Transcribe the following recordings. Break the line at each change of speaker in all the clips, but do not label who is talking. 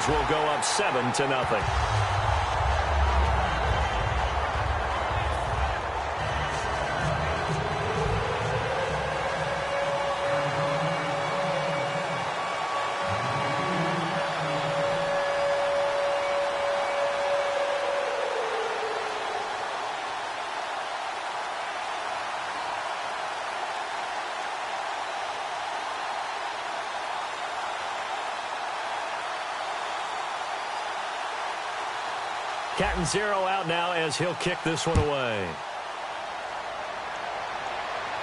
Eagles will go up 7-0. Cat and zero out now as he'll kick this one away.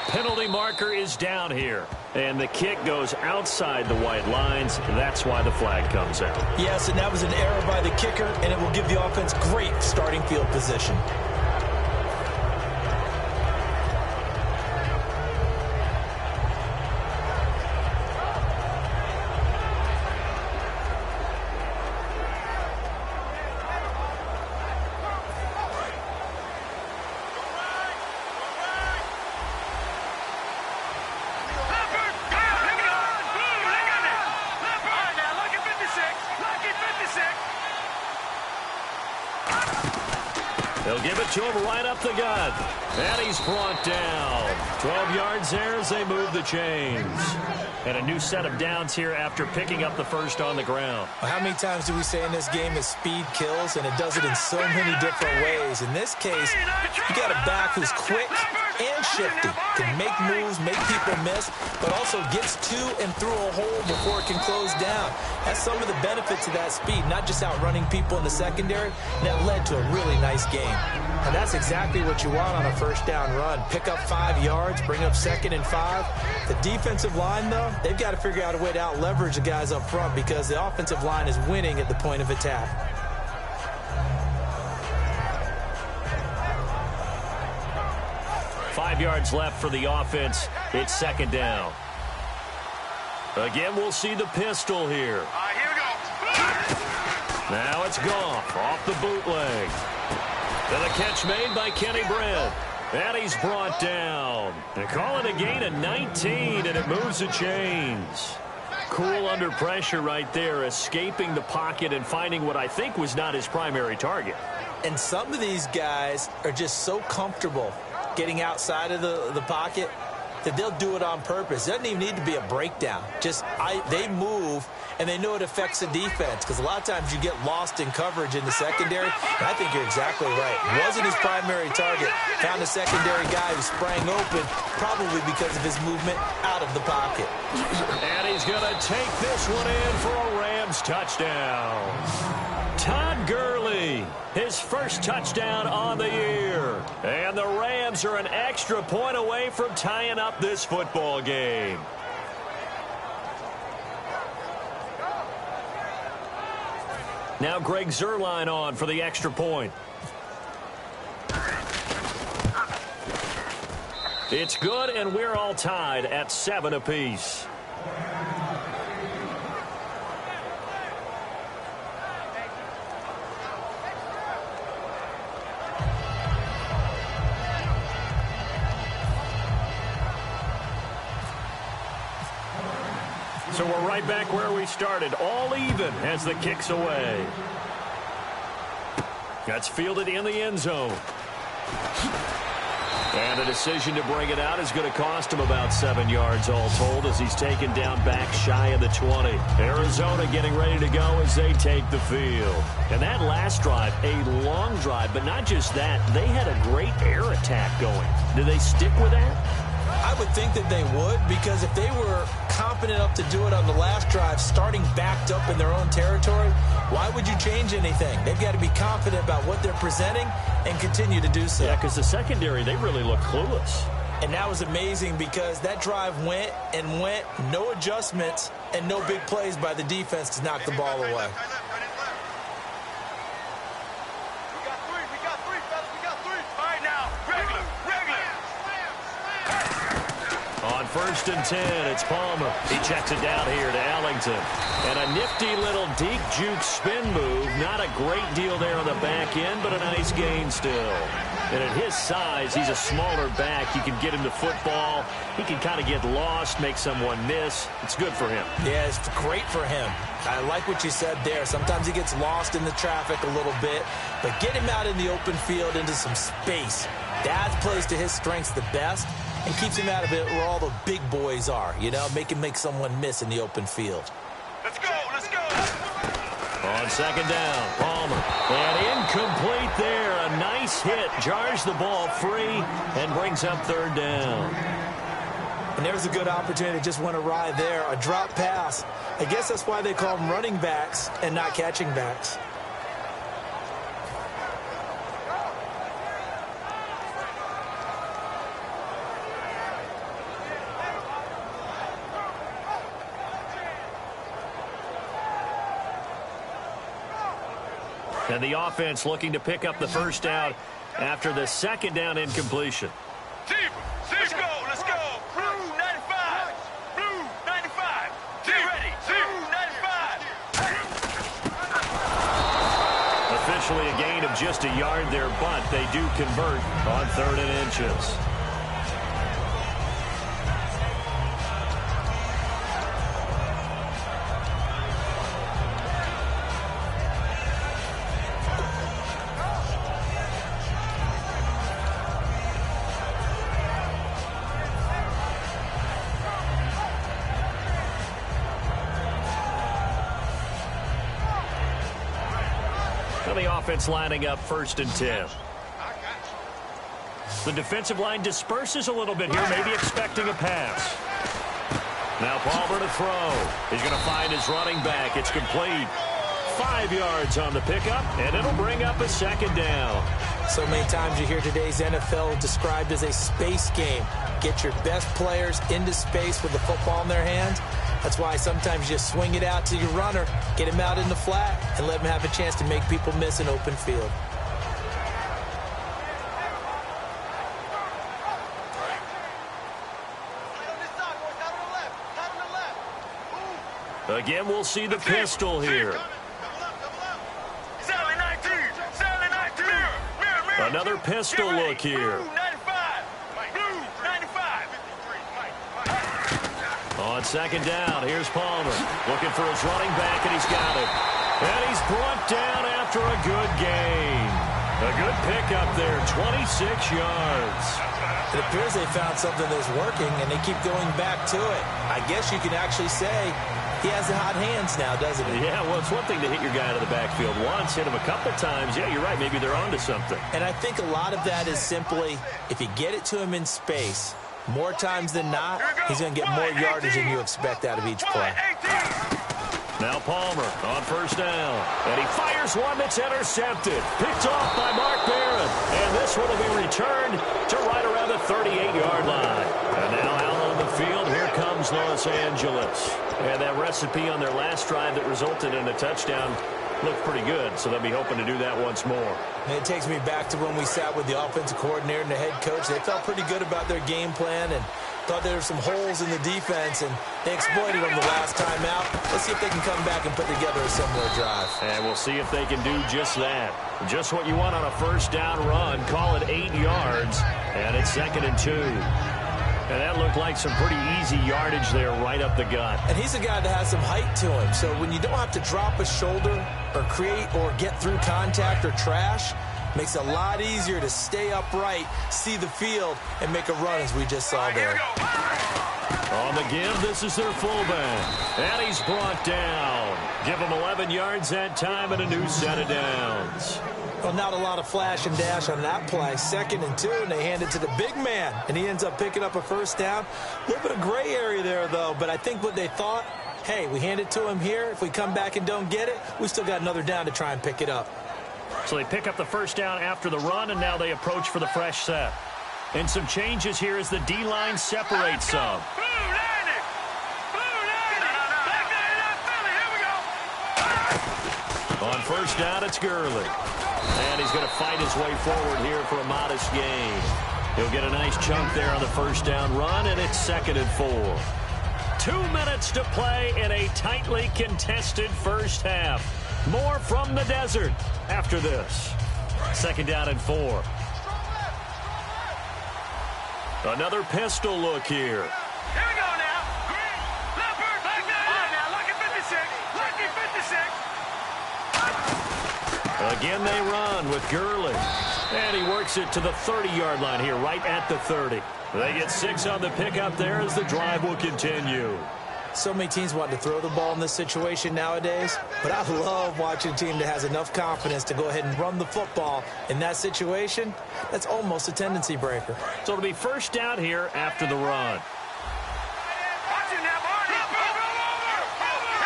Penalty marker is down here. And the kick goes outside the white lines. That's why the flag comes out.
Yes, and that was an error by the kicker, and it will give the offense great starting field position.
They'll give it to him right up the gut. And he's brought down. 12 yards there as they move the chains. And a new set of downs here after picking up the first on the ground.
Well, how many times do we say in this game that speed kills, and it does it in so many different ways? In this case, you got a back who's quick and shifty, can make moves, make people miss, but also gets to and through a hole before it can close down. That's some of the benefits of that speed, not just outrunning people in the secondary. That led to a really nice game. And that's exactly what you want on a first down run. Pick up 5 yards, bring up 2nd and 5. The defensive line, though, they've got to figure out a way to out-leverage the guys up front because the offensive line is winning at the point of attack.
Five yards left for the offense. It's 2nd down. Again, we'll see the pistol here.
Here we go.
Now it's Goff off the bootleg. Then a catch made by Kenny Brent. And he's brought down. They call it a gain of 19, and it moves the chains. Cool under pressure right there, escaping the pocket and finding what I think was not his primary target.
And some of these guys are just so comfortable getting outside of the pocket that they'll do it on purpose. It doesn't even need to be a breakdown. They move, and they know it affects the defense because a lot of times you get lost in coverage in the secondary. And I think you're exactly right. Wasn't his primary target. Found a secondary guy who sprang open, probably because of his movement out of the pocket.
And he's going to take this one in for a Rams touchdown. Todd Gurley, his first touchdown on the year. And the Rams are an extra point away from tying up this football game. Now Greg Zuerlein on for the extra point. It's good, and we're all tied at 7 apiece. So we're right back where we started, all even as the kick's away. That's fielded in the end zone. And a decision to bring it out is going to cost him about 7 yards all told as he's taken down back shy of the 20. Arizona getting ready to go as they take the field. And that last drive, a long drive, but not just that. They had a great air attack going. Do they stick with that?
I would think that they would, because if they were competent enough to do it on the last drive, starting backed up in their own territory, why would you change anything? They've got to be confident about what they're presenting and continue to do so.
Yeah, because the secondary, they really look clueless.
And that was amazing because that drive went and went, no adjustments, and no big plays by the defense to knock the ball away.
first and 10, it's Palmer. He checks it down here to Ellington. And a nifty little deep juke spin move. Not a great deal there on the back end, but a nice gain still. And at his size, he's a smaller back. You can get him to football. He can kind of get lost, make someone miss. It's good for him.
Yeah, it's great for him. I like what you said there. Sometimes he gets lost in the traffic a little bit, but get him out in the open field into some space. That plays to his strengths the best and keeps him out of it where all the big boys are, you know, make him make someone miss in the open field.
Let's go, let's go.
On second down, Palmer. And incomplete there. A nice hit. Jars the ball free and brings up third down.
And there's a good opportunity. Just went awry there. A drop pass. I guess that's why they call them running backs and not catching backs.
And the offense looking to pick up the first down after the second down incompletion.
Let's go, let's go. Blue 95. Blue 95. Get ready. Blue 95.
Officially a gain of just a yard there, but they do convert on 3rd and inches. The offense lining up 1st and 10. The defensive line disperses a little bit here, maybe expecting a pass. Now Palmer to throw. He's going to find his running back. It's complete. 5 yards on the pickup, and it'll bring up a second down.
So many times you hear today's NFL described as a space game. Get your best players into space with the football in their hands. That's why sometimes you just swing it out to your runner, get him out in the flat, and let him have a chance to make people miss an open field.
Again, we'll see the pistol here. Another pistol look here. On second down, here's Palmer. Looking for his running back, and he's got it. And he's brought down after a good gain. A good pickup there, 26 yards.
It appears they found something that's working, and they keep going back to it. I guess you can actually say he has the hot hands now, doesn't he?
Yeah, well, it's one thing to hit your guy out of the backfield once, hit him a couple times. Yeah, you're right. Maybe they're onto something.
And I think a lot of that is simply if you get it to him in space, more times than not, he's going to get more yardage than you expect out of each play.
Now Palmer on first down. And he fires one that's intercepted. Picked off by Mark Barron. And this one will be returned to right around the 38-yard line. And now out on the field, here comes Los Angeles. And that recipe on their last drive that resulted in a touchdown looked pretty good, so they'll be hoping to do that once more.
And it takes me back to when we sat with the offensive coordinator and the head coach. They felt pretty good about their game plan and thought there were some holes in the defense, and they exploited them the last time out. Let's see if they can come back and put together a similar drive.
And we'll see if they can do just that. Just what you want on a first down run. Call it 8 yards, and it's 2nd and 2. And that looked like some pretty easy yardage there right up the gut.
And he's a guy that has some height to him. So when you don't have to drop a shoulder or create or get through contact or trash, makes it a lot easier to stay upright, see the field, and make a run as we just saw there.
On the give, this is their fullback. And he's brought down. Give him 11 yards that time and a new set of downs.
Well, not a lot of flash and dash on that play. 2nd and 2, and they hand it to the big man, and he ends up picking up a first down. A little bit of gray area there, though, but I think what they thought, hey, we hand it to him here. If we come back and don't get it, we still got another down to try and pick it up.
So they pick up the first down after the run, and now they approach for the fresh set. And some changes here as the D-line separates some. On first down, it's Gurley. And he's going to fight his way forward here for a modest gain. He'll get a nice chunk there on the first down run, and it's 2nd and 4. 2 minutes to play in a tightly contested first half. More from the desert after this. 2nd down and 4. Another pistol look here.
Here we go now. Leopard, back there. All right, now, lucky 56. Lucky 56.
Again, they run with Gurley. And he works it to the 30-yard line here, right at the 30. They get 6 on the pickup there as the drive will continue.
So many teams want to throw the ball in this situation nowadays, but I love watching a team that has enough confidence to go ahead and run the football. In that situation, that's almost a tendency breaker.
So it'll be first down here after the run.
Watch him now, Barney. Here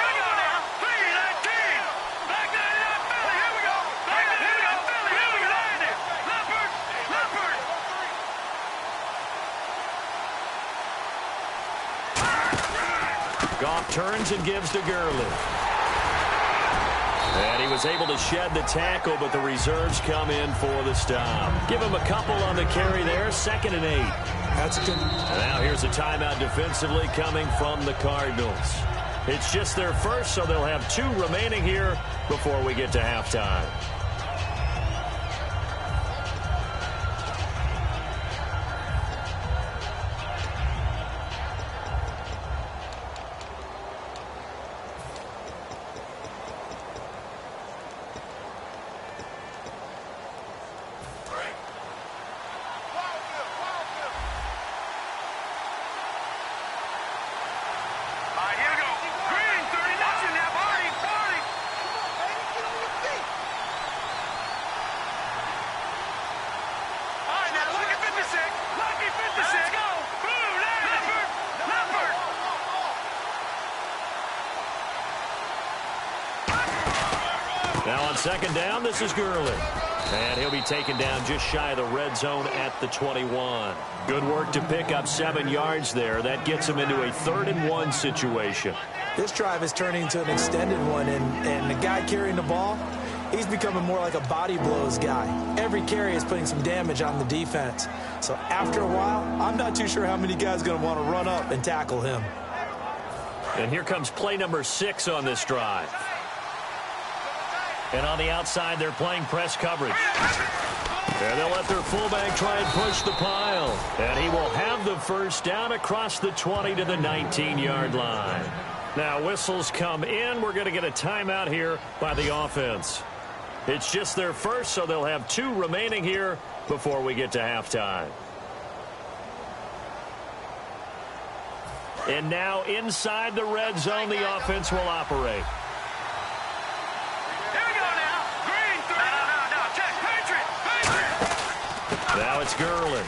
we go now. 3-19. Back there, Philly. Here we go. Back there, here we go. Philly. Here we go. Leopard. Leopard.
Goff turns and gives to Gurley. And he was able to shed the tackle, but the reserves come in for the stop. Give him a couple on the carry there, 2nd and 8.
That's good.
Now here's a timeout defensively coming from the Cardinals. It's just their first, so they'll have 2 remaining here before we get to halftime. Now on 2nd down, this is Gurley. And he'll be taken down just shy of the red zone at the 21. Good work to pick up 7 yards there. That gets him into a 3rd and 1 situation.
This drive is turning into an extended one, and the guy carrying the ball, he's becoming more like a body blows guy. Every carry is putting some damage on the defense. So after a while, I'm not too sure how many guys are going to want to run up and tackle him.
And here comes play number 6 on this drive. And on the outside, they're playing press coverage. And they'll let their fullback try and push the pile. And he will have the first down across the 20 to the 19-yard line. Now, whistles come in. We're going to get a timeout here by the offense. It's just their first, so they'll have 2 remaining here before we get to halftime. And now inside the red zone, the offense will operate. Now it's Gurley.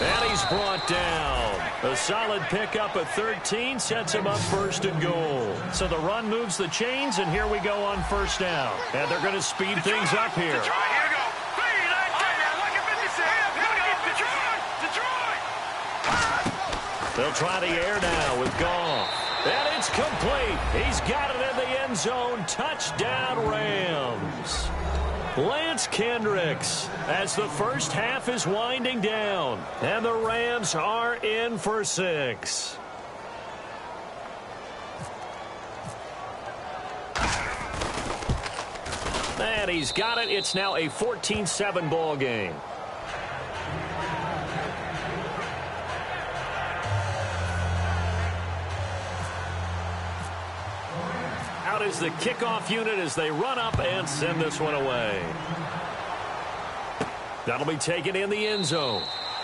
And he's brought down. A solid pickup of 13 sets him up 1st and goal. So the run moves the chains, and here we go on 1st down. And they're going to speed things up here.
Here we go. 3-19.
They'll try the air now with Goff. And it's complete. He's got it in the end zone. Touchdown, Rams. Lance Kendricks as the first half is winding down. And the Rams are in for 6. And he's got it. It's now a 14-7 ball game. Out is the kickoff unit as they run up and send this one away. That'll be taken in the end zone.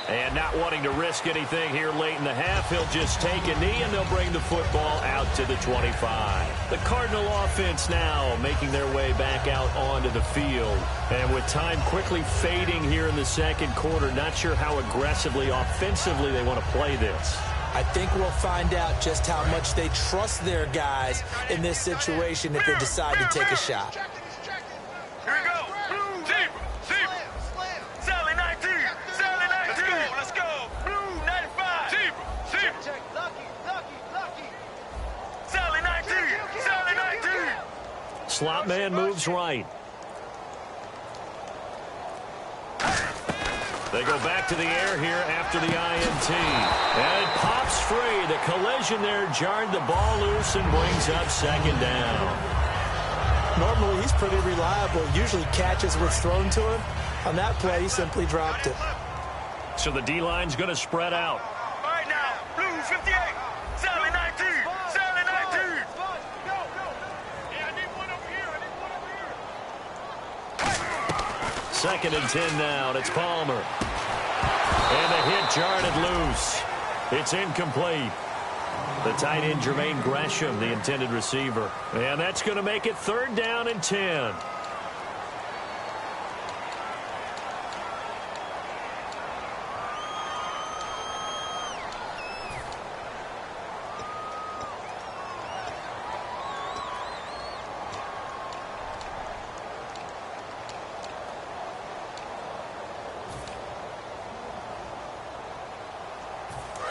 And not wanting to risk anything here late in the half, he'll just take a knee and they'll bring the football out to the 25. The Cardinal offense now making their way back out onto the field. And with time quickly fading here in the 2nd quarter, not sure how aggressively, offensively they want to play this.
I think we'll find out just how much they trust their guys in this situation if they decide to take a shot.
Here we go. Zebra. Sally 19. Sally 19. Let's go. Blue 95. Zebra. Lucky. Sally 19. Sally 19.
Slot man moves right. They go back to the air here after the INT. And it pops free. The collision there jarred the ball loose and brings up second down.
Normally, he's pretty reliable. Usually catches what's thrown to him. On that play, he simply dropped it.
So the D-line's going to spread out.
All right now, Blues 58, Sally 19, Sally 19. Yeah, I need one over here,
Second and 10 now, and it's Palmer. And the hit jarred it loose. It's incomplete. The tight end, Jermaine Gresham, the intended receiver. And that's going to make it third down and 10.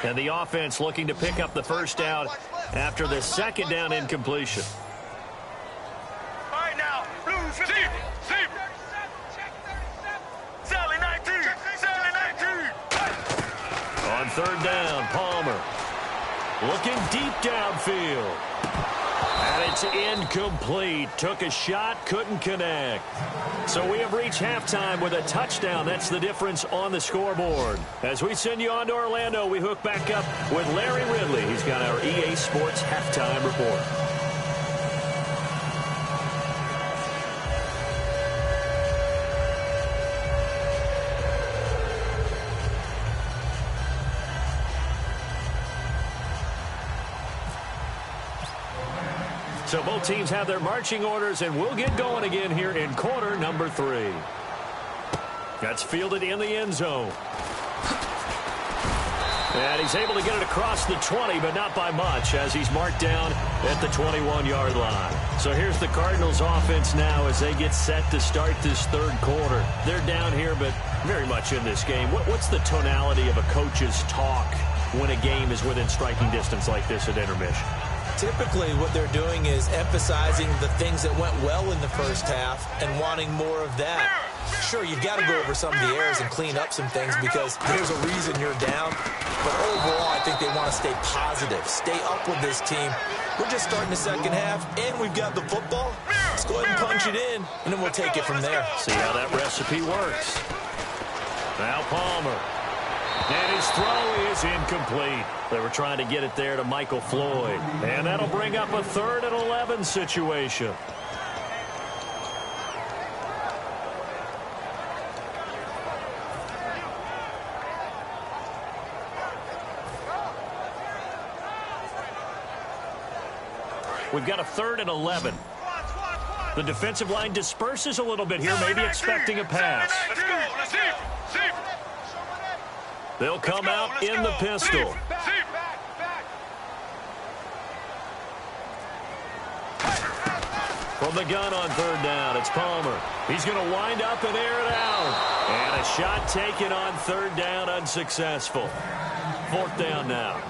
And the offense looking to pick up the first down after the second down incompletion.
All right now, Blues 50, Sally 19, Sally 19.
On third down, Palmer looking deep downfield. And it's incomplete. Took a shot, couldn't connect. So we have reached halftime with a touchdown. That's the difference on the scoreboard. As we send you on to Orlando, we hook back up with Larry Ridley. He's got our EA Sports halftime report. So both teams have their marching orders, and we'll get going again here in quarter number 3. That's fielded in the end zone. And he's able to get it across the 20, but not by much, as he's marked down at the 21-yard line. So here's the Cardinals offense now as they get set to start this third quarter. They're down here, but very much in this game. What's the tonality of a coach's talk when a game is within striking distance like this at intermission?
Typically, what they're doing is emphasizing the things that went well in the first half and wanting more of that. Sure, you've got to go over some of the errors and clean up some things because there's a reason you're down. But overall, I think they want to stay positive, stay up with this team. We're just starting the second half, and we've got the football. Let's go ahead and punch it in, and then we'll take it from there.
See how that recipe works. Now Palmer. And his throw is incomplete. They were trying to get it there to Michael Floyd. And that'll bring up a 3rd and 11 situation. We've got a 3rd and 11. The defensive line disperses a little bit here, maybe expecting a pass.
Let's go, let's see.
They'll come out in the pistol. From the gun on third down, it's Palmer. He's going to wind up and air it out. And a shot taken on third down, unsuccessful. 4th down now.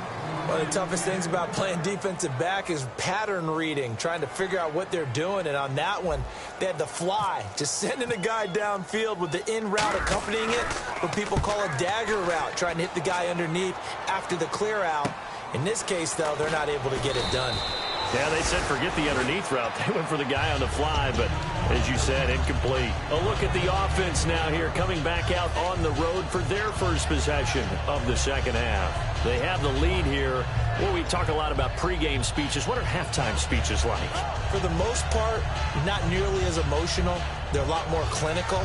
One of the toughest things about playing defensive back is pattern reading, trying to figure out what they're doing. And on that one, they had the fly, just sending a guy downfield with the in route accompanying it, what people call a dagger route, trying to hit the guy underneath after the clear out. In this case, though, they're not able to get it done.
Yeah, they said forget the underneath route. They went for the guy on the fly, but as you said, incomplete. A look at the offense now here, coming back out on the road for their first possession of the second half. They have the lead here. Well, we talk a lot about pregame speeches. What are halftime speeches like?
For the most part, not nearly as emotional. They're a lot more clinical.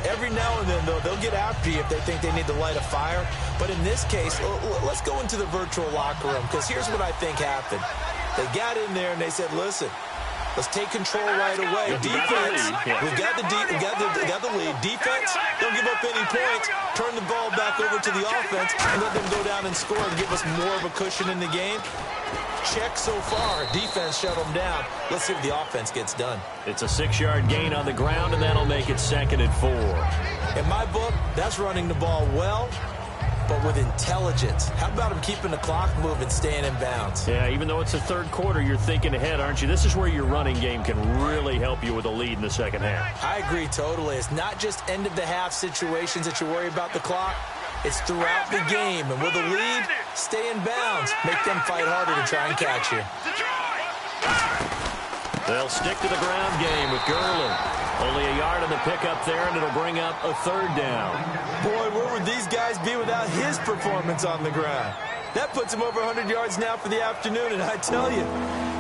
Every now and then, though, they'll get after you if they think they need to light a fire. But in this case, let's go into the virtual locker room, because here's what I think happened. They got in there and they said, listen, let's take control right away. Defense, we've got the lead. Defense, don't give up any points. Turn the ball back over to the offense and let them go down and score and give us more of a cushion in the game. Check so far. Defense shut them down. Let's see if the offense gets done.
It's a 6-yard gain on the ground, and that'll make it 2nd and 4.
In my book, that's running the ball well but with intelligence. How about him keeping the clock moving, staying in bounds?
Yeah, even though it's the third quarter, you're thinking ahead, aren't you? This is where your running game can really help you with a lead in the second half.
I agree totally. It's not just end-of-the-half situations that you worry about the clock. It's throughout the game. And with a lead, stay in bounds. Make them fight harder to try and catch you.
They'll stick to the ground game with Gurley. Only a yard on the pickup there, and it'll bring up a third down.
Boy, where would these guys be without his performance on the ground? That puts him over 100 yards now for the afternoon, and I tell you,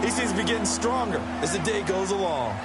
he seems to be getting stronger as the day goes along.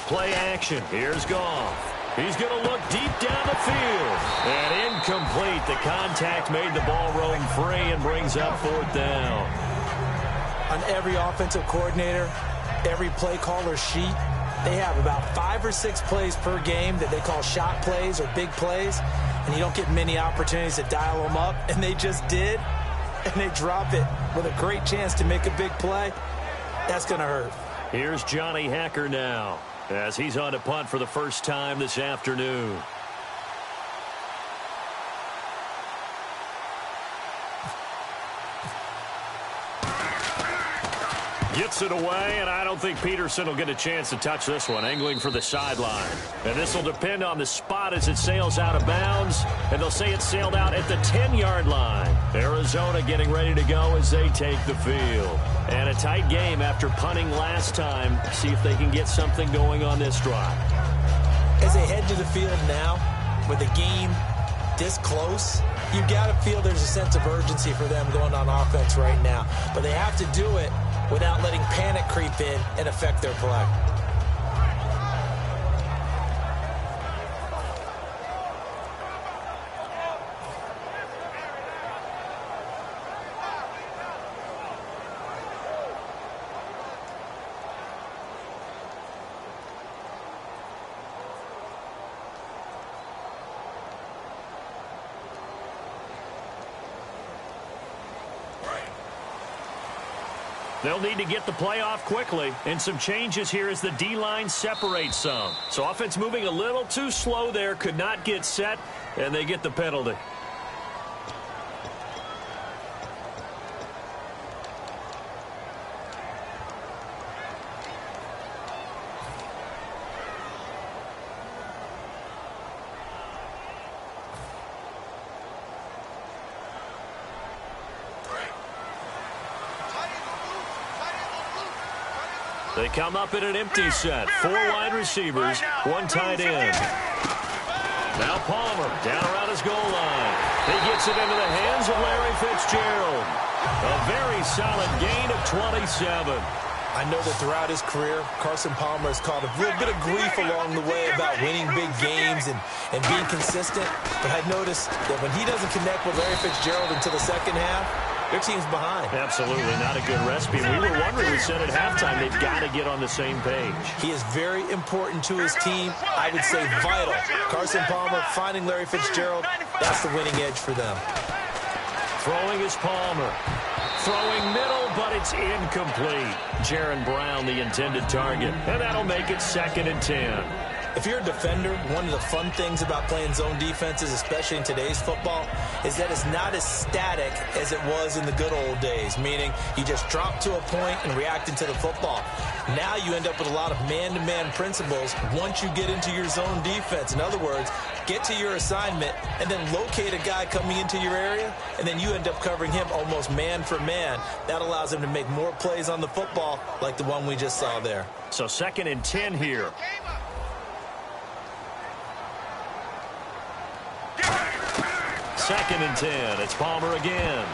Play action. Here's Goff. He's going to look deep down the field. And incomplete. The contact made the ball roam free and brings up fourth down.
On every offensive coordinator, every play caller sheet, they have about 5 or 6 plays per game that they call shot plays or big plays. And you don't get many opportunities to dial them up. And they just did. And they drop it with a great chance to make a big play. That's going to hurt.
Here's Johnny Hacker now, as he's on to punt for the first time this afternoon. Gets it away, and I don't think Peterson will get a chance to touch this one, angling for the sideline. And this will depend on the spot as it sails out of bounds, and they'll say it sailed out at the 10-yard line. Arizona getting ready to go as they take the field. And a tight game after punting last time. See if they can get something going on this drive.
As they head to the field now, with the game this close, you got to feel there's a sense of urgency for them going on offense right now. But they have to do it without letting panic creep in and affect their play.
They'll need to get the play off quickly, and some changes here as the D-line separates some. So offense moving a little too slow there, could not get set, and they get the penalty. They come up in an empty set. 4 wide receivers, 1 tight end. Now Palmer down around his goal line. He gets it into the hands of Larry Fitzgerald. A very solid gain of 27.
I know that throughout his career, Carson Palmer has caught a little bit of grief along the way about winning big games and being consistent. But I noticed that when he doesn't connect with Larry Fitzgerald until the second half, their team's behind.
Absolutely not a good recipe. We were wondering, we said at halftime, they've got to get on the same page.
He is very important to his team. I would say vital. Carson Palmer finding Larry Fitzgerald, that's the winning edge for them.
Throwing is Palmer. Throwing middle, but it's incomplete. Jaron Brown, the intended target. And that'll make it 2nd and 10.
If you're a defender, one of the fun things about playing zone defenses, especially in today's football, is that it's not as static as it was in the good old days, meaning you just drop to a point and react into the football. Now you end up with a lot of man-to-man principles once you get into your zone defense. In other words, get to your assignment and then locate a guy coming into your area, and then you end up covering him almost man for man. That allows him to make more plays on the football like the one we just saw there.
So 2nd and 10 here. 2nd and 10. It's Palmer again.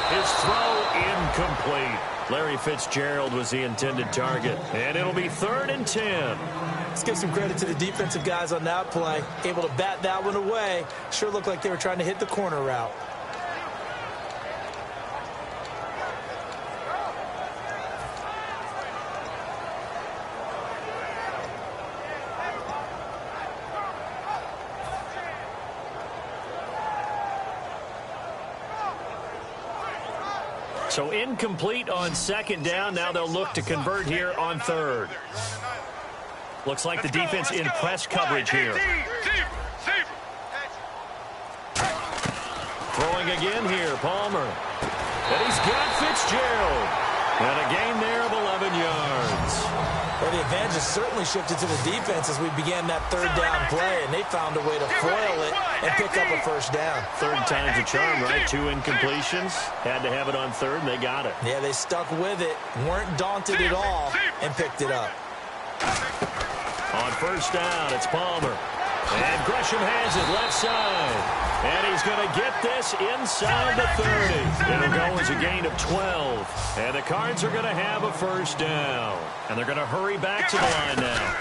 His throw incomplete. Larry Fitzgerald was the intended target. And it'll be 3rd and 10.
Let's give some credit to the defensive guys on that play. Able to bat that one away. Sure looked like they were trying to hit the corner route.
So incomplete on 2nd down. Now they'll look to convert here on 3rd. Looks like the defense in press coverage here. Throwing again here, Palmer. And he's got Fitzgerald. And a gain there of 11 yards.
Well, the advantage has certainly shifted to the defense as we began that 3rd down play, and they found a way to foil it and pick up a 1st down.
3rd time's a charm, right? 2 incompletions. Had to have it on 3rd, and they got it.
Yeah, they stuck with it, weren't daunted at all, and picked it up.
On 1st down, it's Palmer. And Gresham has it left side. And he's going to get this inside the 30. It'll go as a gain of 12. And the Cards are going to have a 1st down. And they're going to hurry back to the line now.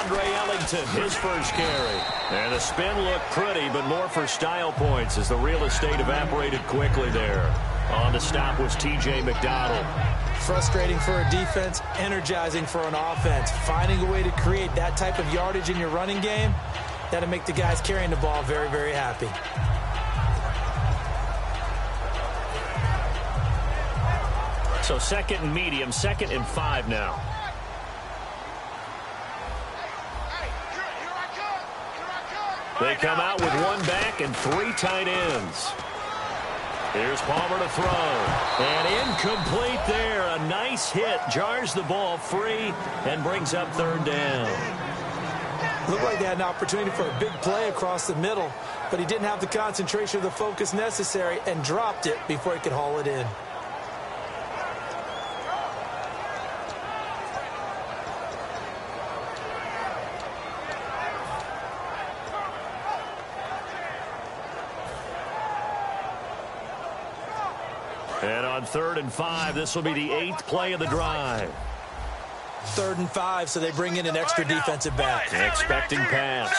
Andre Ellington, his 1st carry. And the spin looked pretty, but more for style points as the real estate evaporated quickly there. On the stop was T.J. McDonald.
Frustrating for a defense, energizing for an offense. Finding a way to create that type of yardage in your running game, that'll make the guys carrying the ball very, very happy.
So 2nd and medium, 2nd and 5 now. They come out with 1 back and 3 tight ends. Here's Palmer to throw. And incomplete there. A nice hit. Jars the ball free and brings up 3rd down.
Looked like they had an opportunity for a big play across the middle, but he didn't have the concentration or the focus necessary and dropped it before he could haul it in.
And on 3rd and 5, this will be the 8th play of the drive.
3rd and 5, so they bring in an extra defensive back.
Expecting pass.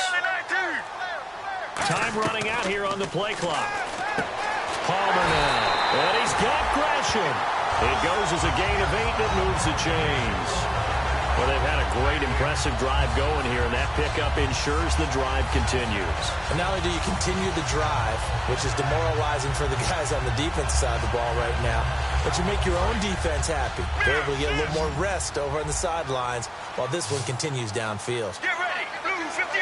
Time running out here on the play clock. Palmer now. And he's got Gresham. It goes as a gain of 8 that moves the chains. Well, they've had a great, impressive drive going here, and that pickup ensures the drive continues.
And not only do you continue the drive, which is demoralizing for the guys on the defensive side of the ball right now, but you make your own defense happy. They're able to get a little more rest over on the sidelines while this one continues downfield.
Get ready. Blue 58.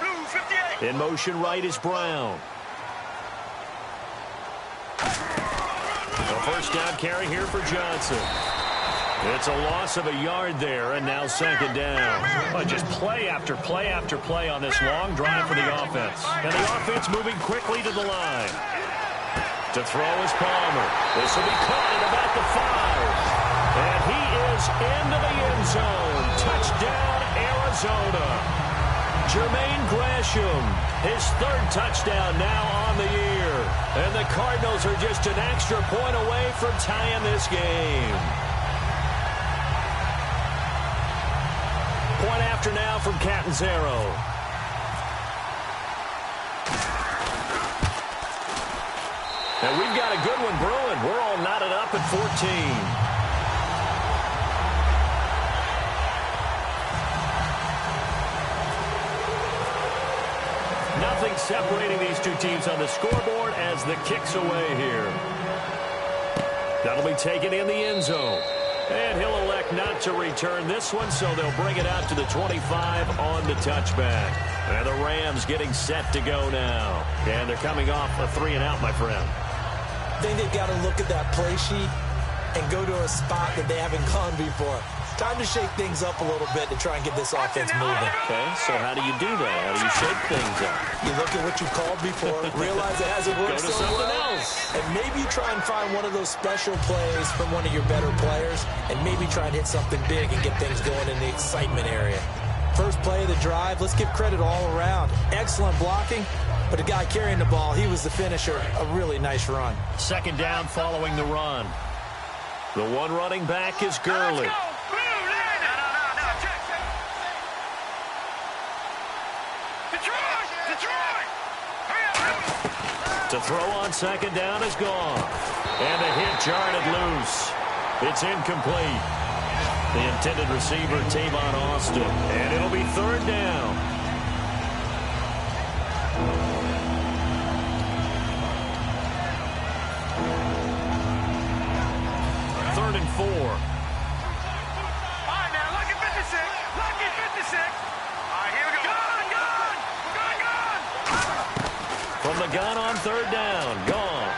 Blue 58.
In motion right is Brown. A 1st down carry here for Johnson. It's a loss of a yard there, and now 2nd down. But just play after play after play on this long drive for the offense. And the offense moving quickly to the line. To throw is Palmer. This will be caught at about the 5. And he is into the end zone. Touchdown, Arizona. Jermaine Gresham, his 3rd touchdown now on the year. And the Cardinals are just an extra point away from tying this game. Point after now from Catanzaro. And we've got a good one brewing. We're all knotted up at 14. Nothing separating these two teams on the scoreboard as the kick's away here. That'll be taken in the end zone. And he'll elect not to return this one, so they'll bring it out to the 25 on the touchback. And the Rams getting set to go now. And they're coming off a 3-and-out, my friend.
I think they've got to look at that play sheet and go to a spot that they haven't gone before. Time to shake things up a little bit to try and get this offense moving.
Okay, so how do you do that? How do you shake things up?
You look at what you've called before, realize it hasn't worked
Go to
so
something
well,
else.
and maybe you try and find one of those special plays from one of your better players, and maybe try and hit something big and get things going in the excitement area. First play of the drive, let's give credit all around. Excellent blocking, but the guy carrying the ball, he was the finisher. A really nice run.
Second down following the run. The one running back is Gurley. To throw on second down is gone. And a hit jarred it loose. It's incomplete. The intended receiver, Tavon Austin. And it'll be third down. Third and 4.
All right, now, lucky 56. Lucky 56. All right, here we go. Gone.
From the gun on third down, gone.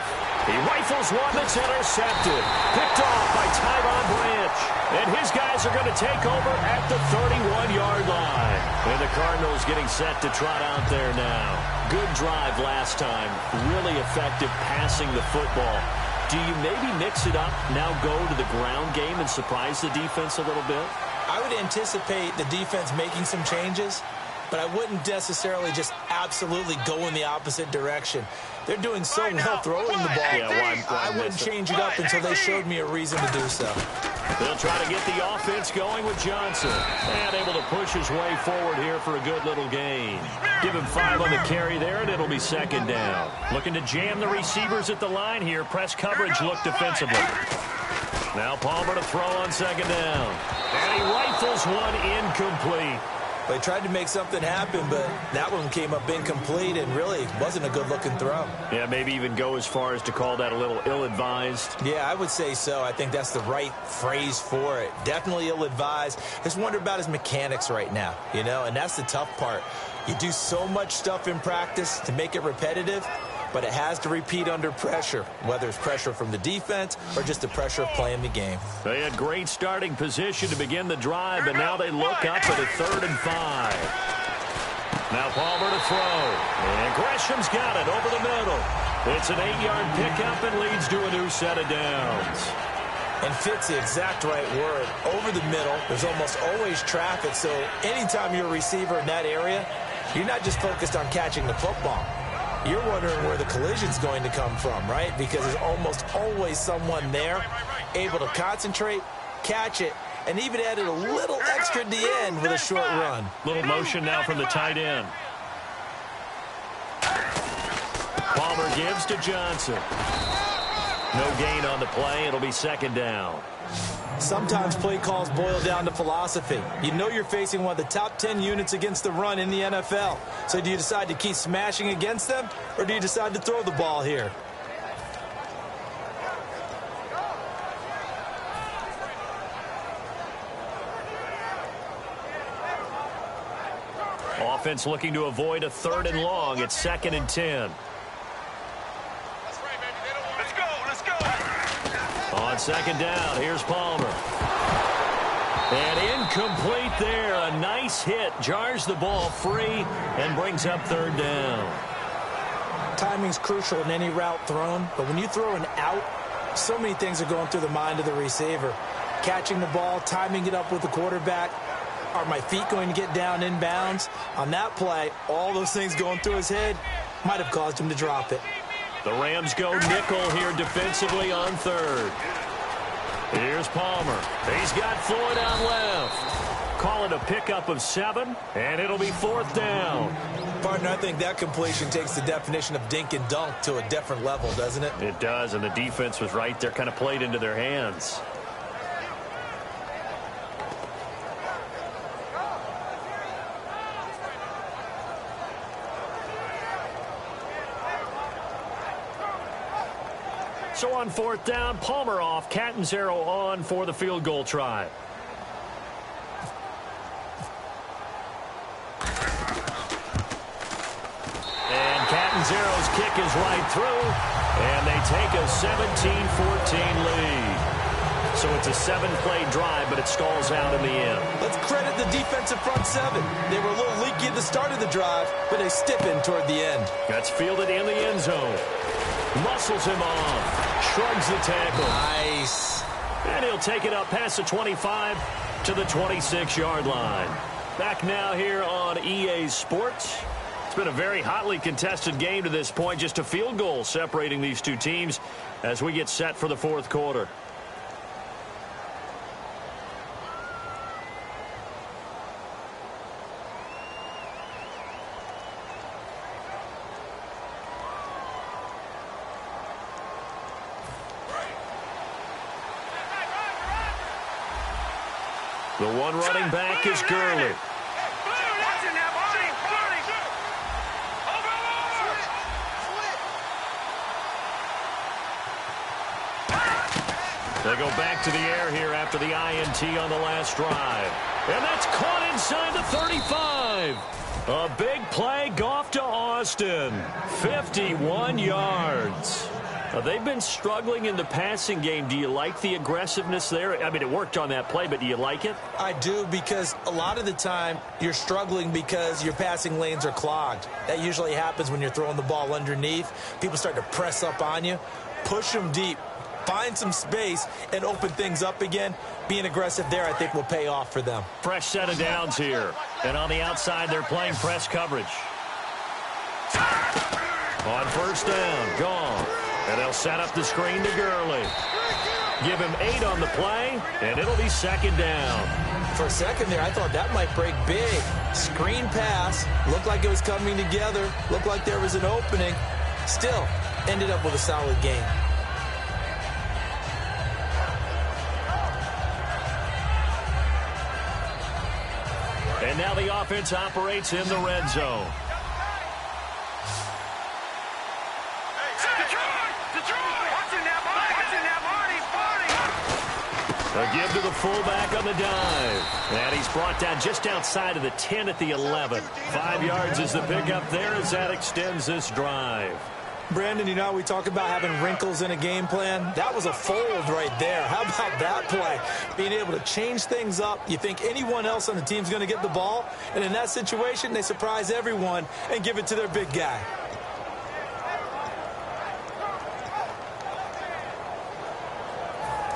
He rifles one that's intercepted. Picked off by Tyron Branch. And his guys are going to take over at the 31-yard line. And the Cardinals getting set to trot out there now. Good drive last time. Really effective passing the football. Do you maybe mix it up, now go to the ground game and surprise the defense a little bit?
I would anticipate the defense making some changes, but I wouldn't necessarily just absolutely go in the opposite direction. They're doing so well throwing the ball.
Yeah,
I wouldn't change it up until they showed me a reason to do so.
They'll try to get the offense going with Johnson. And able to push his way forward here for a good little gain. Give him 5 on the carry there, and it'll be second down. Looking to jam the receivers at the line here. Press coverage look defensively. Now Palmer to throw on second down. And he rifles one incomplete.
They tried to make something happen, but that one came up incomplete and really wasn't a good-looking throw.
Yeah, maybe even go as far as to call that a little ill-advised.
Yeah, I would say so. I think that's the right phrase for it. Definitely ill-advised. Just wonder about his mechanics right now, you know, and that's the tough part. You do so much stuff in practice to make it repetitive, but it has to repeat under pressure, whether it's pressure from the defense or just the pressure of playing the game.
They had great starting position to begin the drive, but now they look up at a 3rd and 5. Now Palmer to throw. And Gresham's got it over the middle. It's an 8-yard pickup and leads to a new set of downs.
And fits the exact right word. Over the middle, there's almost always traffic, so anytime you're a receiver in that area, you're not just focused on catching the football. You're wondering where the collision's going to come from, right? Because there's almost always someone there able to concentrate, catch it, and even added a little extra at the end with a short run.
Little motion now from the tight end. Palmer gives to Johnson. No gain on the play. It'll be second down.
Sometimes play calls boil down to philosophy. You know you're facing one of the top 10 units against the run in the NFL. So do you decide to keep smashing against them, or do you decide to throw the ball here?
Offense looking to avoid a 3rd and long. It's 2nd and 10.
Let's go.
On second down, here's Palmer. And incomplete there. A nice hit. Jars the ball free and brings up 3rd down.
Timing's crucial in any route thrown, but when you throw an out, so many things are going through the mind of the receiver. Catching the ball, timing it up with the quarterback. Are my feet going to get down inbounds? On that play, all those things going through his head might have caused him to drop it.
The Rams go nickel here defensively on 3rd. Here's Palmer. He's got Floyd on left. Call it a pickup of 7, and it'll be 4th down.
Partner, I think that completion takes the definition of dink and dunk to a different level, doesn't it?
It does, and the defense was right there, kind of played into their hands. So on 4th down, Palmer off, Catanzaro on for the field goal try. And Catanzaro's kick is right through, and they take a 17-14 lead. So it's a 7-play drive, but it stalls out in the end.
Let's credit the defensive front 7. They were a little leaky at the start of the drive, but they stiffened toward the end.
That's fielded in the end zone. Muscles him off. Shrugs the tackle.
Nice.
And he'll take it up past the 25 to the 26-yard line. Back now here on EA Sports. It's been a very hotly contested game to this point. Just a field goal separating these two teams as we get set for the fourth quarter. The one running back is Gurley. They go back to the air here after the INT on the last drive. And that's caught inside the 35. A big play, Goff to Austin. 51 yards. They've been struggling in the passing game. Do you like the aggressiveness there? I mean, it worked on that play, but do you like it?
I do, because a lot of the time you're struggling because your passing lanes are clogged. That usually happens when you're throwing the ball underneath. People start to press up on you. Push them deep. Find some space and open things up again. Being aggressive there, I think, will pay off for them.
Fresh set of downs here. And on the outside, they're playing press coverage. On first down, gone. And they'll set up the screen to Gurley. Give him 8 on the play, and it'll be second down.
For a second there, I thought that might break big. Screen pass. Looked like it was coming together. Looked like there was an opening. Still, ended up with a solid game.
And now the offense operates in the red zone. A give to the fullback on the dive. And he's brought down just outside of the 10 at the 11. 5 yards is the pickup there as that extends this drive.
Brandon, you know, we talk about having wrinkles in a game plan. That was a fold right there. How about that play? Being able to change things up. You think anyone else on the team's going to get the ball, and in that situation, they surprise everyone and give it to their big guy.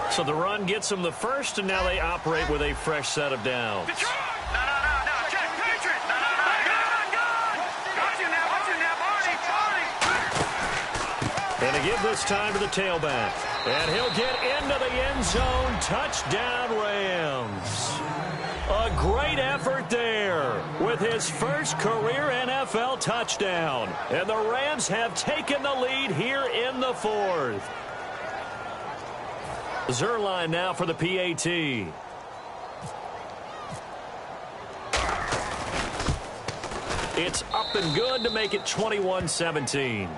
So the run gets them the first, and now they operate with a fresh set of downs. And a give this time to the tailback. And he'll get into the end zone. Touchdown, Rams. A great effort there with his first career NFL touchdown. And the Rams have taken the lead here in the fourth. Zerline now for the PAT. It's up and good to make it 21-17.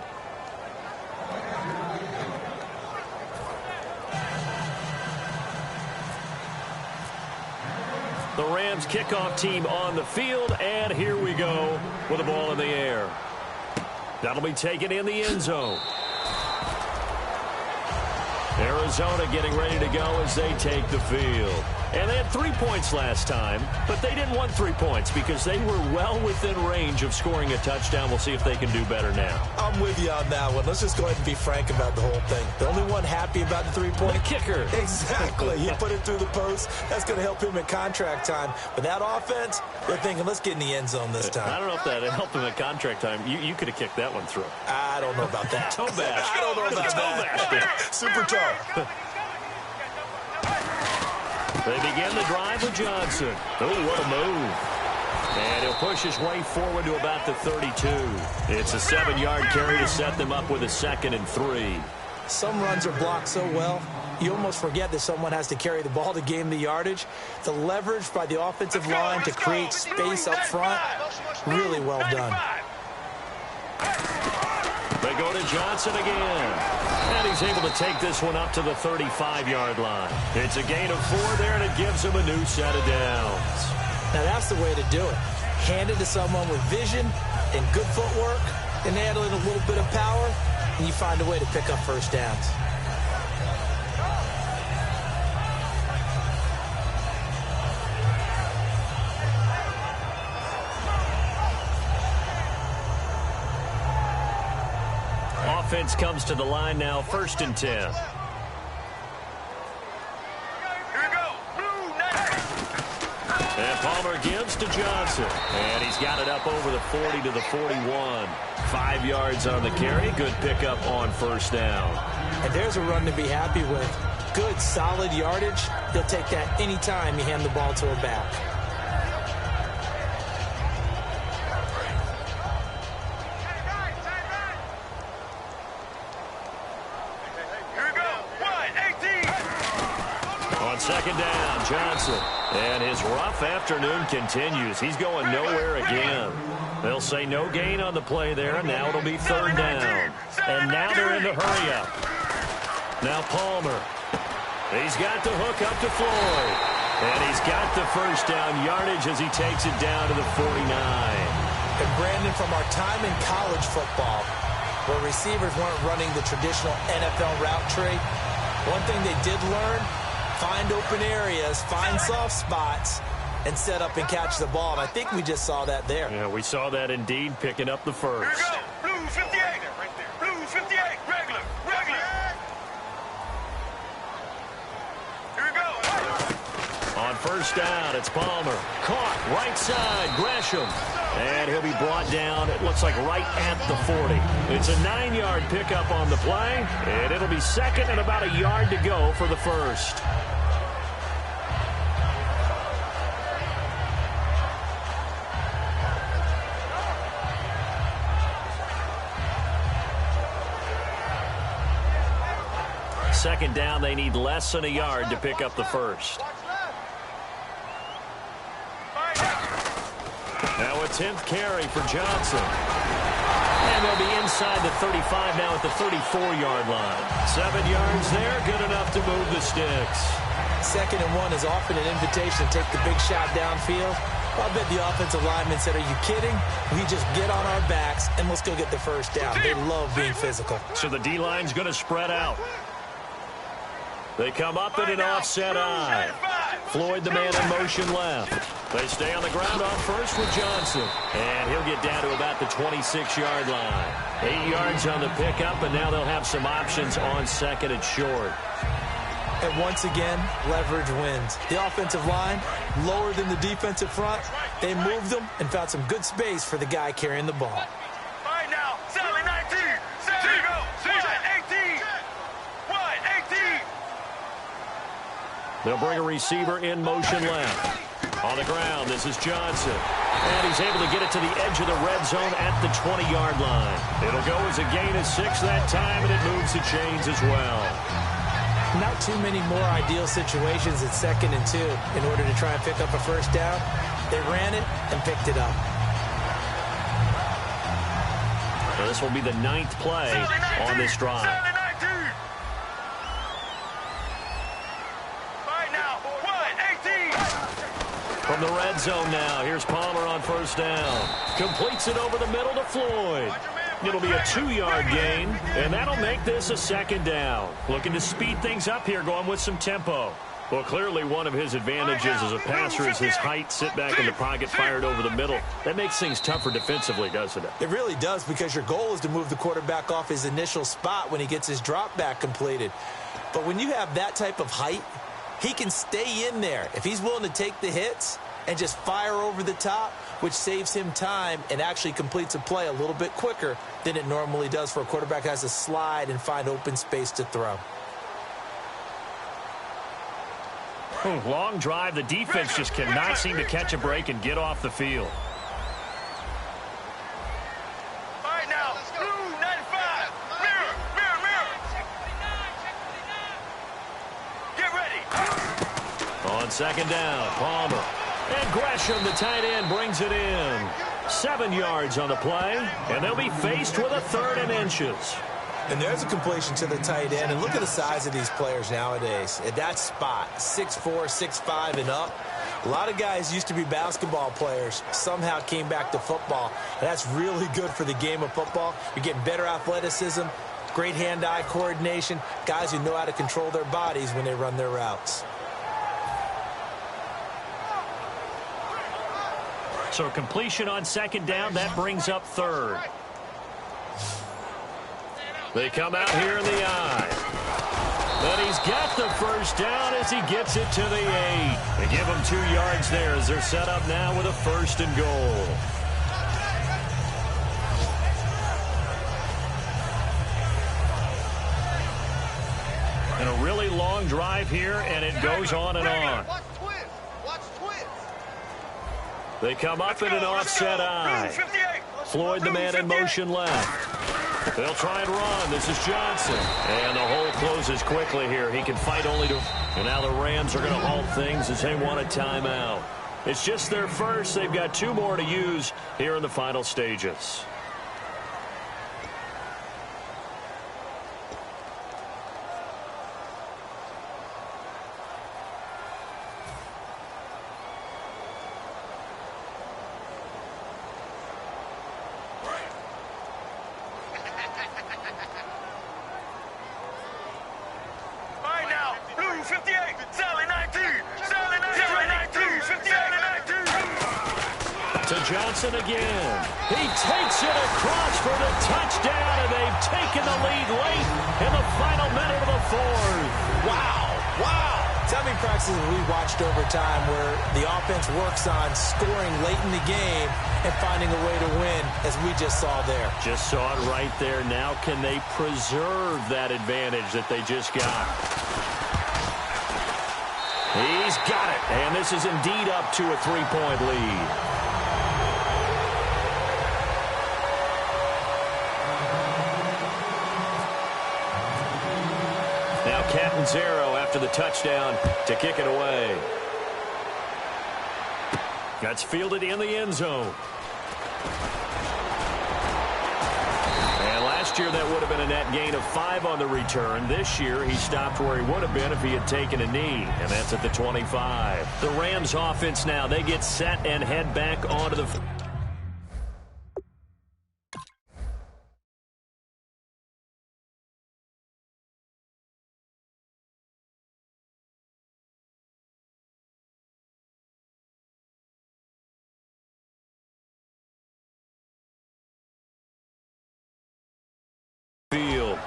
The Rams kickoff team on the field, and here we go with the ball in the air. That'll be taken in the end zone. Arizona getting ready to go as they take the field. And they had 3 points last time, but they didn't want 3 points because they were well within range of scoring a touchdown. We'll see if they can do better now.
I'm with you on that one. Let's just go ahead and be frank about the whole thing. The only one happy about the 3-point?
The kicker.
Exactly. He put it through the post. That's going to help him at contract time. But that offense, they're thinking, let's get in the end zone this time.
I don't know if that helped him at contract time. You could have kicked that one through.
I don't know about that.
Toe bash.
I don't know about that. Super toe.
They begin the drive with Johnson. Oh, what a move. And he'll push his way forward to about the 32. It's a 7-yard carry to set them up with a 2nd and 3.
Some runs are blocked so well, you almost forget that someone has to carry the ball to gain the yardage. The leverage by the offensive line to create space up front, really well done.
They go to Johnson again. And he's able to take this one up to the 35-yard line. It's a gain of 4 there, and it gives him a new set of downs.
Now, that's the way to do it. Hand it to someone with vision and good footwork, and add in a little bit of power, and you find a way to pick up first downs.
Offense comes to the line now, 1st and 10.
Here we go. Blue, nice.
And Palmer gives to Johnson. And he's got it up over the 40 to the 41. 5 yards on the carry. Good pickup on first down.
And there's a run to be happy with. Good, solid yardage. He'll take that anytime you hand the ball to a back.
Here we go. 1-18.
On second down, Johnson. And his rough afternoon continues. He's going nowhere again. They'll say no gain on the play there, and now it'll be third down. And now they're in the hurry up. Now Palmer. He's got the hook up to Floyd. And he's got the first down yardage as he takes it down to the 49.
And Brandon, from our time in college football, where receivers weren't running the traditional NFL route tree, one thing they did learn, find open areas, find soft spots, and set up and catch the ball. And I think we just saw that there.
Yeah, we saw that indeed, picking up the first.
Here we go. Blue 58. Blue 58. Regular. Here we go.
On first down, it's Palmer. Caught, right side, Gresham. And he'll be brought down, it looks like right at the 40. It's a 9-yard pickup on the play, and it'll be second and about a yard to go for the first. Second down, they need less than a yard to pick up the first. Now a 10th carry for Johnson. And they'll be inside the 35 now at the 34-yard line. 7 yards there, good enough to move the sticks.
2nd and 1 is often an invitation to take the big shot downfield. I bet the offensive lineman said, are you kidding? We just get on our backs and let's go get the first down. They love being physical.
So the D-line's going to spread out. They come up in an offset eye. Floyd, the man in motion left. They stay on the ground on first with Johnson. And he'll get down to about the 26-yard line. 8 yards on the pickup, and now they'll have some options on second and short.
And once again, leverage wins. The offensive line, lower than the defensive front. They moved them and found some good space for the guy carrying the ball.
All right now, Sally 19. Sally, go. 18. 18.
They'll bring a receiver in motion left. On the ground, this is Johnson. And he's able to get it to the edge of the red zone at the 20-yard line. It'll go as a gain of 6 that time, and it moves the chains as well.
Not too many more ideal situations at 2nd and 2 in order to try and pick up a first down. They ran it and picked it up.
Now this will be the 9th play on this drive. From the red zone now, here's Palmer on first down. Completes it over the middle to Floyd. It'll be a 2-yard gain, and that'll make this a 2nd down. Looking to speed things up here, going with some tempo. Well, clearly one of his advantages as a passer is his height, sit back in the pocket, fired over the middle. That makes things tougher defensively, doesn't it?
It really does, because your goal is to move the quarterback off his initial spot when he gets his drop back completed. But when you have that type of height, he can stay in there if he's willing to take the hits and just fire over the top, which saves him time and actually completes a play a little bit quicker than it normally does for a quarterback who has to slide and find open space to throw.
Long drive. The defense just cannot seem to catch a break and get off the field.
All right now, blue 95. Mirror. Get ready.
On second down, Palmer. And Gresham, the tight end, brings it in. 7 yards on the play, and they'll be faced with a 3rd and inches.
And there's a completion to the tight end. And look at the size of these players nowadays. At that spot, 6'4", 6'5", and up. A lot of guys used to be basketball players, somehow came back to football. And that's really good for the game of football. You're getting better athleticism, great hand-eye coordination, guys who know how to control their bodies when they run their routes.
So completion on second down, that brings up 3rd. They come out here in the eye. And he's got the first down as he gets it to the 8. They give him 2 yards there as they're set up now with a 1st and goal. And a really long drive here, and it goes on and on. They come up in an offset eye. Floyd, the man in motion left. They'll try and run. This is Johnson. And the hole closes quickly here. He can fight only to... And now the Rams are going to halt things as they want a timeout. It's just their first. They've got 2 more to use here in the final stages. Johnson again. He takes it across for the touchdown, and they've taken the lead late in the final minute of the 4th.
Wow. How many practices we watched over time where the offense works on scoring late in the game and finding a way to win, as we just saw there.
Just saw it right there. Now can they preserve that advantage that they just got? He's got it, and this is indeed up to a 3-point lead. Catanzaro after the touchdown to kick it away. That's fielded in the end zone. And last year that would have been a net gain of 5 on the return. This year he stopped where he would have been if he had taken a knee, and that's at the 25. The Rams offense now, they get set and head back onto the...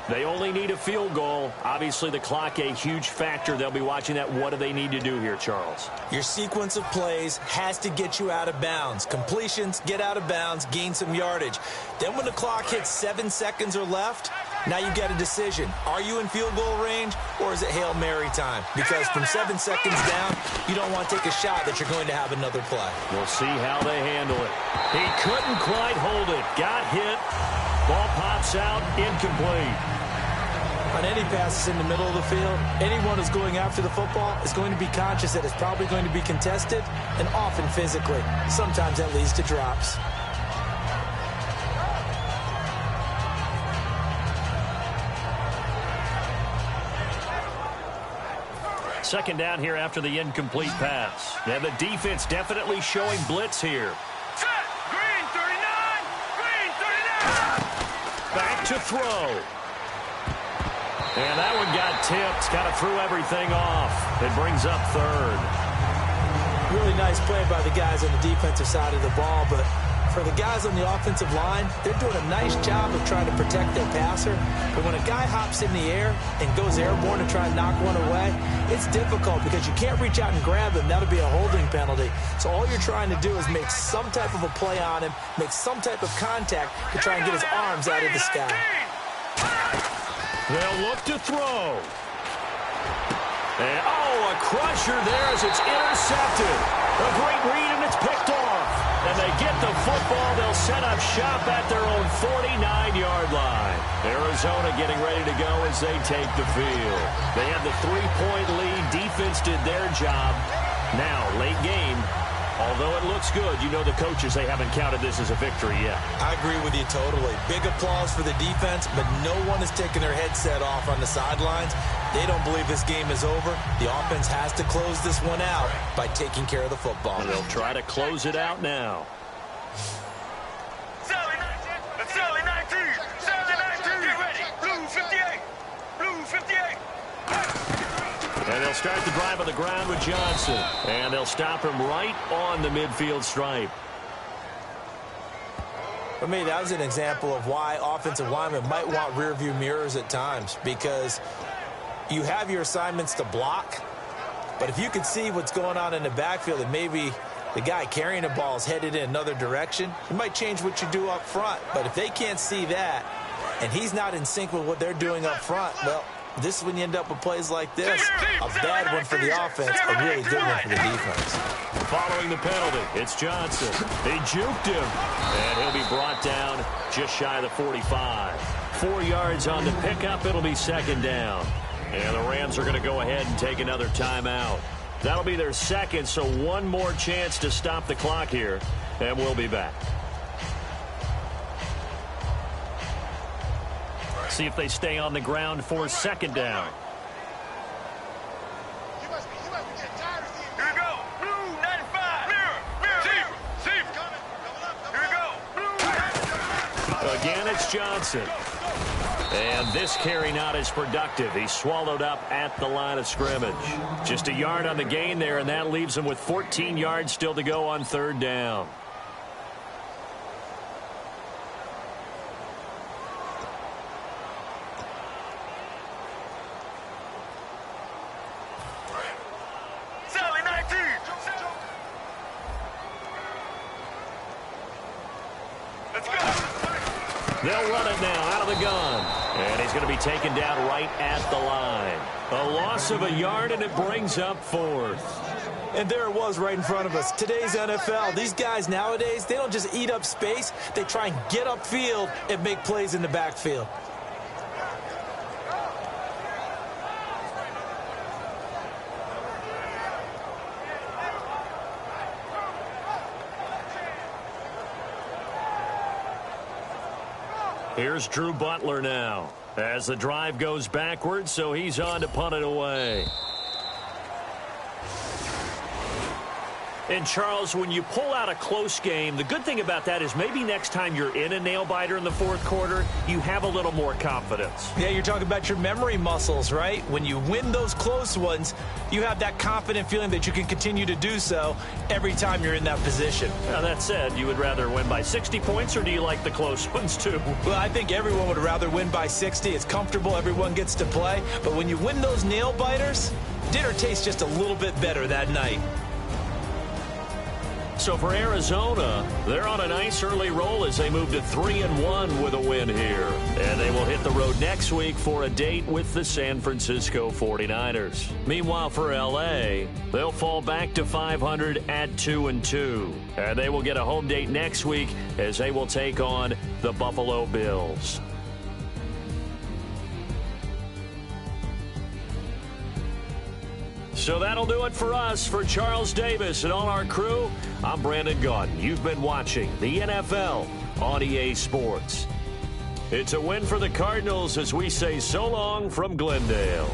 They only need a field goal. Obviously, the clock a huge factor. They'll be watching that. What do they need to do here, Charles?
Your sequence of plays has to get you out of bounds. Completions, get out of bounds, gain some yardage. Then when the clock hits 7 seconds or left, now you get a decision. Are you in field goal range, or is it Hail Mary time? Because from 7 seconds down, you don't want to take a shot that you're going to have another play.
We'll see how they handle it. He couldn't quite hold it. Got hit. Ball pops out, incomplete.
On any passes in the middle of the field, anyone who's going after the football is going to be conscious that it's probably going to be contested, and often physically. Sometimes that leads to drops.
Second down here after the incomplete pass. And the defense definitely showing blitz here.
Green 39! Green 39!
Back to throw. And that one got tipped. Kind of threw everything off. It brings up 3rd.
Really nice play by the guys on the defensive side of the ball, but for the guys on the offensive line, they're doing a nice job of trying to protect their passer. But when a guy hops in the air and goes airborne to try and knock one away, it's difficult because you can't reach out and grab him. That'll be a holding penalty. So all you're trying to do is make some type of a play on him, make some type of contact to try and get his arms out of the sky.
They'll look to throw. And, a crusher there as it's intercepted. A great read, and it's picked off. And they get the football. They'll set up shop at their own 49-yard line. Arizona getting ready to go as they take the field. They have the 3-point lead. Defense did their job. Now, late game. Although it looks good, you know the coaches, they haven't counted this as a victory yet.
I agree with you totally. Big applause for the defense, but no one is taking their headset off on the sidelines. They don't believe this game is over. The offense has to close this one out by taking care of the football.
They'll try to close it out now.
Sally 19! Sally 19! Sally 19! Get ready! Blue 58! Blue 58!
And they'll start the drive on the ground with Johnson. And they'll stop him right on the midfield stripe.
For me, that was an example of why offensive linemen might want rearview mirrors at times, because you have your assignments to block, but if you could see what's going on in the backfield and maybe the guy carrying the ball is headed in another direction, it might change what you do up front. But if they can't see that and he's not in sync with what they're doing up front, well, this is when you end up with plays like this. A bad one for the offense, a really good one for the defense.
Following the penalty, it's Johnson. They juked him, and he'll be brought down just shy of the 45. 4 yards on the pickup. It'll be second down. And the Rams are going to go ahead and take another timeout. That'll be their second, so one more chance to stop the clock here, and we'll be back. See if they stay on the ground for second down.
Here we go. Blue 95. Mirror. See. Here we go. Blue.
Again, it's Johnson. And this carry not as productive. He's swallowed up at the line of scrimmage. Just a yard on the gain there, and that leaves him with 14 yards still to go on third down.
Sally 19. Let's go.
They'll run it now out of the gun. And he's going to be taken down right at the line. A loss of a yard, and it brings up fourth.
And there it was right in front of us. Today's NFL, these guys nowadays, they don't just eat up space. They try and get upfield and make plays in the backfield.
Here's Drew Butler now as the drive goes backwards, so he's on to punt it away. And, Charles, when you pull out a close game, the good thing about that is maybe next time you're in a nail-biter in the fourth quarter, you have a little more confidence.
Yeah, you're talking about your memory muscles, right? When you win those close ones, you have that confident feeling that you can continue to do so every time you're in that position.
Now, that said, you would rather win by 60 points, or do you like the close ones, too?
Well, I think everyone would rather win by 60. It's comfortable. Everyone gets to play. But when you win those nail-biters, dinner tastes just a little bit better that night.
So for Arizona, they're on a nice early roll as they move to 3-1 with a win here. And they will hit the road next week for a date with the San Francisco 49ers. Meanwhile, for L.A., they'll fall back to 500 at 2-2. And they will get a home date next week as they will take on the Buffalo Bills. So that'll do it for us. For Charles Davis and all our crew, I'm Brandon Gaudin. You've been watching the NFL on EA Sports. It's a win for the Cardinals as we say so long from Glendale.